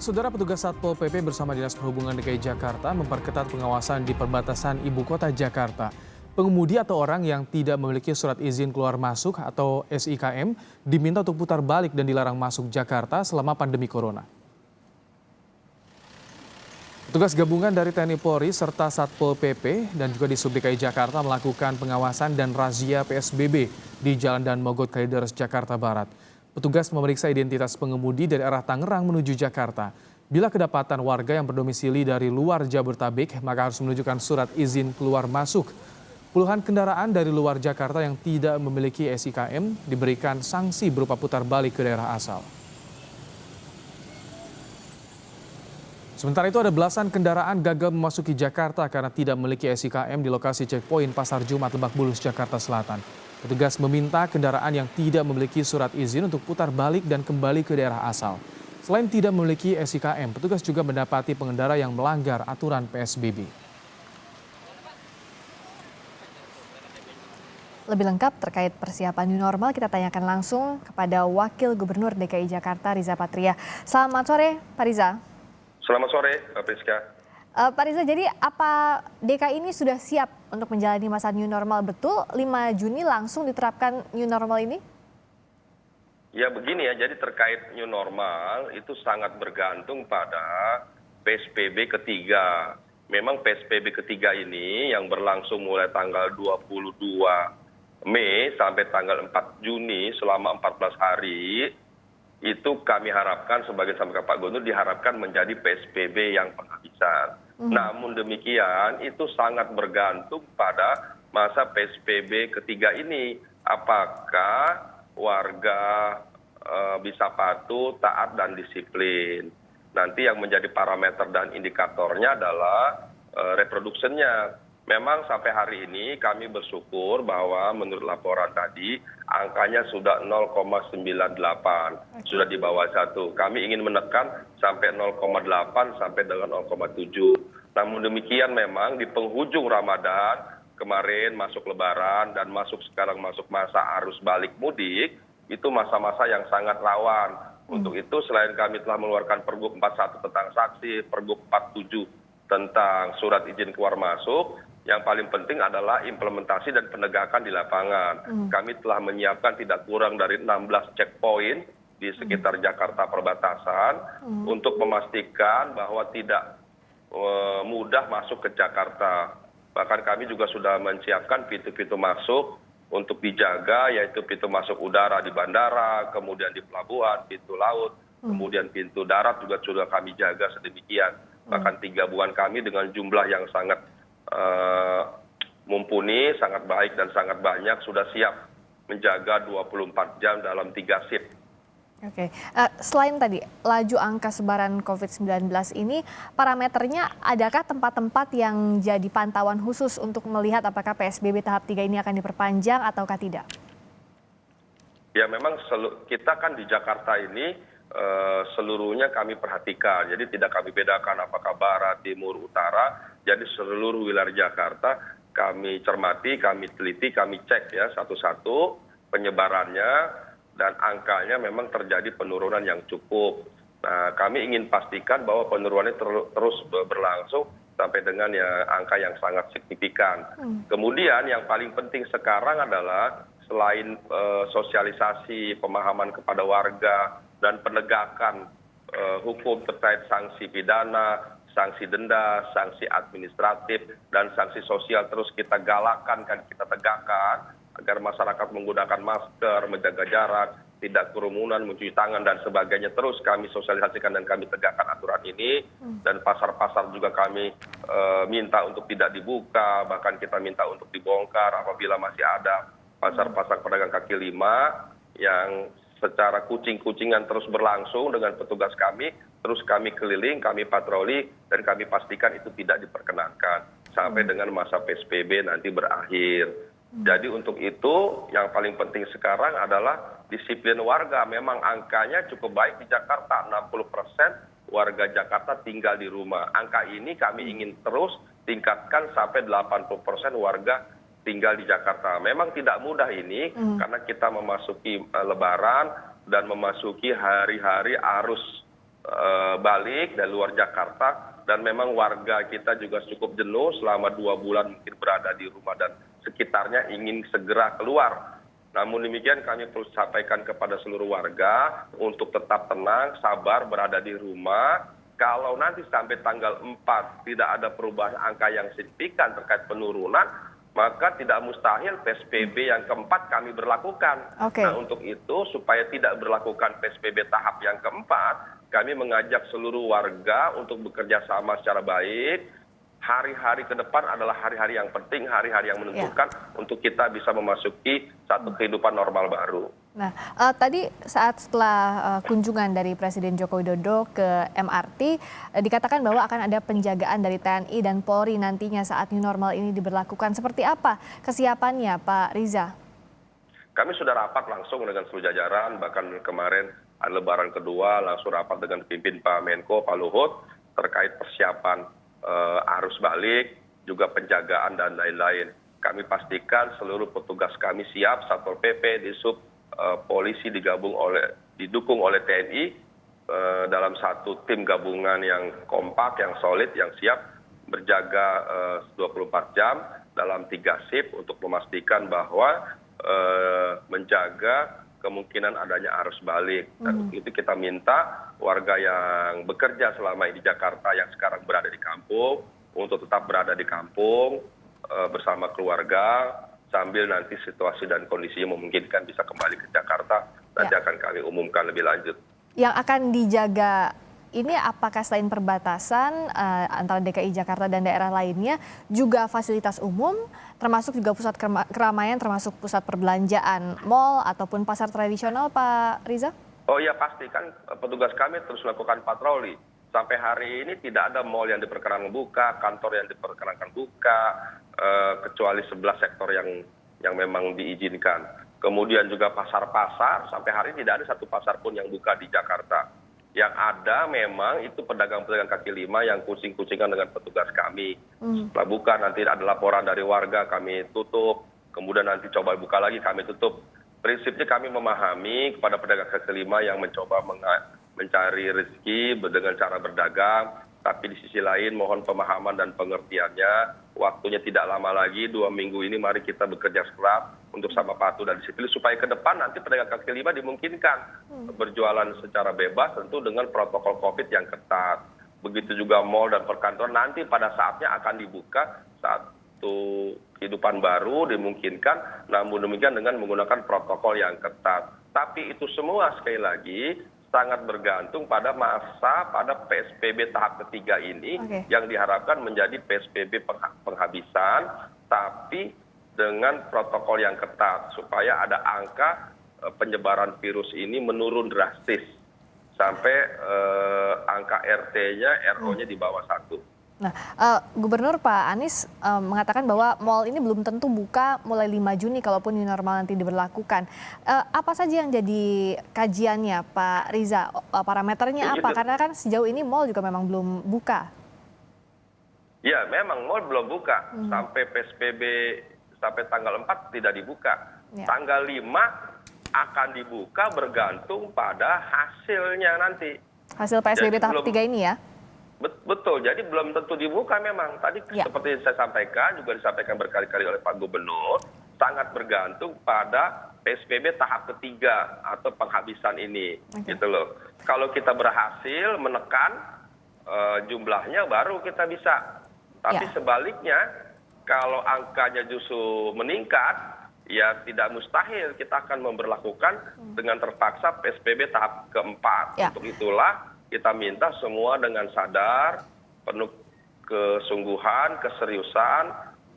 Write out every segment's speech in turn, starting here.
Saudara petugas Satpol PP bersama Dinas Perhubungan DKI Jakarta memperketat pengawasan di perbatasan Ibu Kota Jakarta. Pengemudi atau orang yang tidak memiliki surat izin keluar masuk atau SIKM diminta untuk putar balik dan dilarang masuk Jakarta selama pandemi corona. Petugas gabungan dari TNI Polri serta Satpol PP dan juga di Sub DKI Jakarta melakukan pengawasan dan razia PSBB di Jalan Dan Mogot Kalideres, Jakarta Barat. Petugas memeriksa identitas pengemudi dari arah Tangerang menuju Jakarta. Bila kedapatan warga yang berdomisili dari luar Jabodetabek, maka harus menunjukkan surat izin keluar masuk. Puluhan kendaraan dari luar Jakarta yang tidak memiliki SIKM diberikan sanksi berupa putar balik ke daerah asal. Sementara itu ada belasan kendaraan gagal memasuki Jakarta karena tidak memiliki SIKM di lokasi checkpoint Pasar Jumat Lebak Bulus, Jakarta Selatan. Petugas meminta kendaraan yang tidak memiliki surat izin untuk putar balik dan kembali ke daerah asal. Selain tidak memiliki SIKM, petugas juga mendapati pengendara yang melanggar aturan PSBB. Lebih lengkap terkait persiapan new normal kita tanyakan langsung kepada Wakil Gubernur DKI Jakarta Riza Patria. Selamat sore Pak Riza. Selamat sore Pak Priska. Pak Riza, jadi apa DKI ini sudah siap untuk menjalani masa new normal, betul 5 Juni langsung diterapkan new normal ini? Ya begini ya, jadi terkait new normal itu sangat bergantung pada PSBB ketiga. Memang PSBB ketiga ini yang berlangsung mulai tanggal 22 Mei sampai tanggal 4 Juni selama 14 hari, itu kami harapkan sebagai sampaikan Pak Gubernur diharapkan menjadi PSBB yang penghabisan. Namun demikian itu sangat bergantung pada masa PSBB ketiga ini. Apakah warga bisa patuh, taat dan disiplin. Nanti yang menjadi parameter dan indikatornya adalah reproduksinya. Memang sampai hari ini kami bersyukur bahwa menurut laporan tadi angkanya sudah 0,98, sudah di bawah 1. Kami ingin menekan sampai 0,8 sampai dengan 0,7. Namun demikian memang di penghujung Ramadan kemarin masuk Lebaran dan sekarang masuk masa arus balik mudik, itu masa-masa yang sangat rawan. Untuk itu selain kami telah mengeluarkan Pergub 41 tentang saksi, Pergub 47 tentang surat izin keluar masuk, yang paling penting adalah implementasi dan penegakan di lapangan. Kami telah menyiapkan tidak kurang dari 16 checkpoint di sekitar Jakarta perbatasan untuk memastikan bahwa tidak mudah masuk ke Jakarta. Bahkan kami juga sudah menyiapkan pintu-pintu masuk untuk dijaga, yaitu pintu masuk udara di bandara, kemudian di pelabuhan, pintu laut, kemudian pintu darat juga sudah kami jaga sedemikian. Bahkan 3 gabungan kami dengan jumlah yang sangat mumpuni, sangat baik dan sangat banyak sudah siap menjaga 24 jam dalam 3 shift. Oke, selain tadi laju angka sebaran COVID-19 ini, parameternya adakah tempat-tempat yang jadi pantauan khusus untuk melihat apakah PSBB tahap 3 ini akan diperpanjang ataukah tidak? Ya memang kita kan di Jakarta ini seluruhnya kami perhatikan, jadi tidak kami bedakan apakah barat, timur, utara. Jadi seluruh wilayah Jakarta kami cermati, kami teliti, kami cek ya satu-satu penyebarannya dan angkanya memang terjadi penurunan yang cukup. Nah, kami ingin pastikan bahwa penurunannya terus berlangsung sampai dengan ya angka yang sangat signifikan. Kemudian yang paling penting sekarang adalah selain sosialisasi pemahaman kepada warga dan penegakan hukum terkait sanksi pidana, sanksi denda, sanksi administratif, dan sanksi sosial terus kita galakkan, kita tegakkan agar masyarakat menggunakan masker, menjaga jarak, tidak kerumunan, mencuci tangan, dan sebagainya. Terus kami sosialisasikan dan kami tegakkan aturan ini, dan pasar-pasar juga kami minta untuk tidak dibuka, bahkan kita minta untuk dibongkar apabila masih ada pasar-pasar pedagang kaki lima yang secara kucing-kucingan terus berlangsung dengan petugas kami, terus kami keliling, kami patroli, dan kami pastikan itu tidak diperkenankan sampai dengan masa PSBB nanti berakhir. Jadi untuk itu yang paling penting sekarang adalah disiplin warga. Memang angkanya cukup baik di Jakarta, 60% warga Jakarta tinggal di rumah. Angka ini kami ingin terus tingkatkan sampai 80% warga tinggal di Jakarta. Memang tidak mudah ini karena kita memasuki Lebaran dan memasuki hari-hari arus balik dari luar Jakarta, dan memang warga kita juga cukup jenuh selama 2 bulan mungkin berada di rumah dan sekitarnya, ingin segera keluar. Namun demikian kami perlu sampaikan kepada seluruh warga untuk tetap tenang, sabar, berada di rumah. Kalau nanti sampai tanggal 4 tidak ada perubahan angka yang signifikan terkait penurunan, maka tidak mustahil PSBB yang keempat kami berlakukan. Oke. Nah, untuk itu supaya tidak berlakukan PSBB tahap yang keempat, kami mengajak seluruh warga untuk bekerja sama secara baik. Hari-hari ke depan adalah hari-hari yang penting, hari-hari yang menentukan untuk kita bisa memasuki satu kehidupan normal baru. Nah, tadi setelah kunjungan dari Presiden Joko Widodo ke MRT, dikatakan bahwa akan ada penjagaan dari TNI dan Polri nantinya saat new normal ini diberlakukan. Seperti apa kesiapannya, Pak Riza? Kami sudah rapat langsung dengan seluruh jajaran, bahkan kemarin ada lebaran kedua langsung rapat dengan pimpin Pak Menko, Pak Luhut, terkait persiapan arus balik, juga penjagaan dan lain-lain. Kami pastikan seluruh petugas kami siap, Satpol PP, Disub, polisi didukung oleh TNI dalam satu tim gabungan yang kompak, yang solid, yang siap berjaga 24 jam dalam 3 shift untuk memastikan bahwa menjaga kemungkinan adanya arus balik. Dan untuk itu kita minta warga yang bekerja selama ini di Jakarta yang sekarang berada di kampung untuk tetap berada di kampung bersama keluarga, sambil nanti situasi dan kondisinya memungkinkan bisa kembali ke Jakarta. Nanti akan kami umumkan lebih lanjut. Yang akan dijaga ini apakah selain perbatasan antara DKI Jakarta dan daerah lainnya, juga fasilitas umum, termasuk juga pusat keramaian, termasuk pusat perbelanjaan, mal ataupun pasar tradisional, Pak Riza? Oh iya, pasti kan petugas kami terus melakukan patroli. Sampai hari ini tidak ada mal yang diperkenankan buka, kantor yang diperkenankan buka, kecuali 11 sektor yang memang diizinkan. Kemudian juga pasar-pasar, sampai hari ini tidak ada satu pasar pun yang buka di Jakarta. Yang ada memang itu pedagang-pedagang kaki lima yang kucing-kucingan dengan petugas kami. Setelah buka nanti ada laporan dari warga, kami tutup. Kemudian nanti coba buka lagi, kami tutup. Prinsipnya kami memahami kepada pedagang kaki lima yang mencoba mencari rezeki dengan cara berdagang. Tapi di sisi lain mohon pemahaman dan pengertiannya. Waktunya tidak lama lagi, 2 minggu ini mari kita bekerja keras untuk sama patuh dan disiplin supaya ke depan nanti pedagang kaki lima dimungkinkan berjualan secara bebas, tentu dengan protokol COVID yang ketat. Begitu juga mal dan perkantoran nanti pada saatnya akan dibuka satu kehidupan baru dimungkinkan, namun demikian dengan menggunakan protokol yang ketat. Tapi itu semua sekali lagi sangat bergantung pada pada PSBB tahap ketiga ini yang diharapkan menjadi PSBB penghabisan, tapi dengan protokol yang ketat supaya ada angka penyebaran virus ini menurun drastis sampai angka RT-nya, RO-nya di bawah 1. Nah, Gubernur Pak Anies mengatakan bahwa mal ini belum tentu buka mulai 5 Juni kalaupun new normal nanti diberlakukan. Apa saja yang jadi kajiannya Pak Riza? Parameternya apa? Karena kan sejauh ini mal juga memang belum buka. Ya, memang mal belum buka. Sampai PSBB sampai tanggal 4 tidak dibuka. Tanggal 5 akan dibuka bergantung pada hasilnya nanti. Hasil PSBB tahap 3 ini ya? Betul, jadi belum tentu dibuka memang. Tadi seperti saya sampaikan, juga disampaikan berkali-kali oleh Pak Gubernur, sangat bergantung pada PSBB tahap ketiga atau penghabisan ini. Gitu loh. Kalau kita berhasil menekan jumlahnya baru kita bisa. Tapi sebaliknya, kalau angkanya justru meningkat, ya tidak mustahil kita akan memberlakukan dengan terpaksa PSBB tahap keempat. Untuk itulah kita minta semua dengan sadar, penuh kesungguhan, keseriusan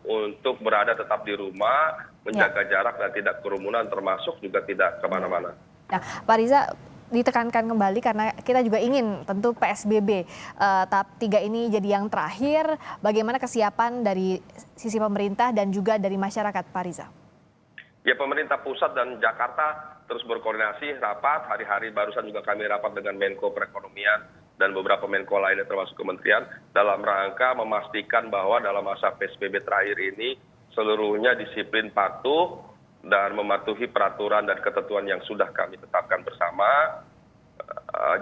untuk berada tetap di rumah, menjaga jarak dan tidak kerumunan, termasuk juga tidak kemana-mana. Nah, Pak Riza, ditekankan kembali karena kita juga ingin tentu PSBB tahap 3 ini jadi yang terakhir. Bagaimana kesiapan dari sisi pemerintah dan juga dari masyarakat, Pak Riza? Ya, pemerintah pusat dan Jakarta terus berkoordinasi rapat, hari-hari barusan juga kami rapat dengan Menko Perekonomian dan beberapa Menko lainnya termasuk kementerian dalam rangka memastikan bahwa dalam masa PSBB terakhir ini seluruhnya disiplin patuh dan mematuhi peraturan dan ketentuan yang sudah kami tetapkan bersama.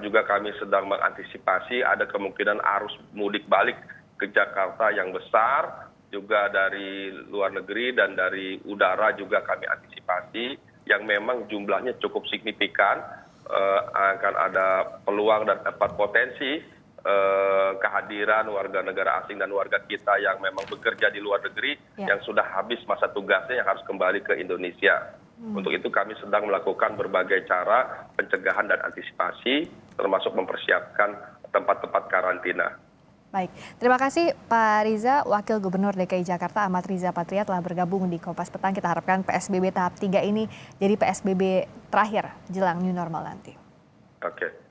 juga kami sedang mengantisipasi ada kemungkinan arus mudik balik ke Jakarta yang besar, juga dari luar negeri dan dari udara juga kami antisipasi, yang memang jumlahnya cukup signifikan, akan ada peluang dan potensi kehadiran warga negara asing dan warga kita yang memang bekerja di luar negeri yang sudah habis masa tugasnya yang harus kembali ke Indonesia. Untuk itu kami sedang melakukan berbagai cara pencegahan dan antisipasi, termasuk mempersiapkan tempat-tempat karantina. Baik, terima kasih Pak Riza, Wakil Gubernur DKI Jakarta Ahmad Riza Patria telah bergabung di Kompas Petang. Kita harapkan PSBB tahap 3 ini jadi PSBB terakhir jelang new normal nanti. Oke.